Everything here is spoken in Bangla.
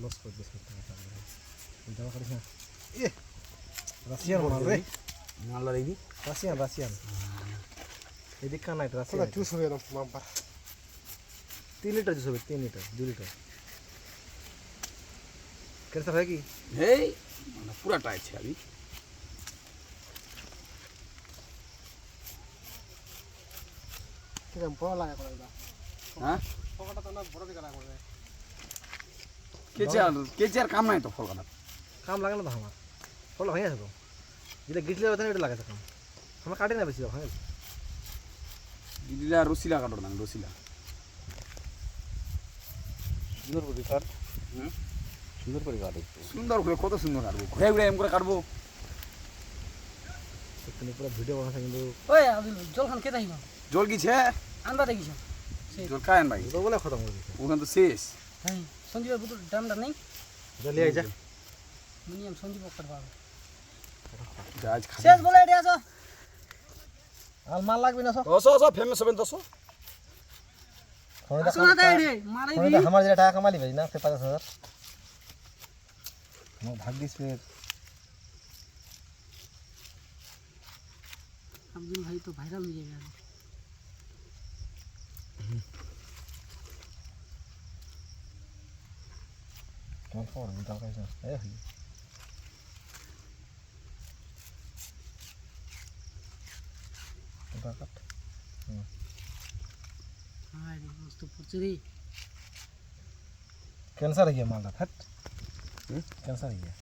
লস করে দিস দেওয়া করিস না এ রাশিয়ান মাল রে মাল লাগি রাশিয়ান এদিক কানা এটা রাশিয়ান চুষ হবে না মাম্পার 3 লিটার জুস হবে 3 লিটার 2 লিটার कैंसर है कि हे মানে পুরাটা আছে আমি কিরম বড় লাগা করে দাও হ্যাঁ ফলটা তো না বড় দিকে লাগা করে কেচার কাম নাই তো ফল কাটা काम लगा ना तो हमारा फल भाई तो जिला गिटले होता है लगा था काम हम काटे ना बेसी भाई দিলা রসিলা কাটো না রসিলা সুন্দর করে কাট হুম সুন্দর করে কাটে সুন্দর করে কত সুন্দর কাটবো ঘুরে ঘুরে এম করে কাটবো তুমি পুরো ভিডিও বানাতে কিন্তু ওই আব্দুল জল খান কে তাইবা জল গিছে আনবা দেখিস জল খায়েন ভাই তো বলে খতম করে দিছে ওখান তো শেষ হ্যাঁ সঞ্জীবের বুতুর দামটা নেই জলি আই যা মিনিমাম সঞ্জীব করতে পারবে জাজ খাই শেষ বলে এটি আসো আর মাল লাগবে না সব ওসো ফেমাস হবেন তো আসো না তাই রে মারাই দি हमारे जरा टाका कमा ली भाई ना फिर 50,000 हम भाग्यिस फिर আব্দুল ভাই তো ভাইরাল হয়ে যাবে कौन फोन बुता कैसा ए भाई बुता कट হ্যাঁ রে মস্ত পুচরি कैंसर है ये माल हट कैंसर है ये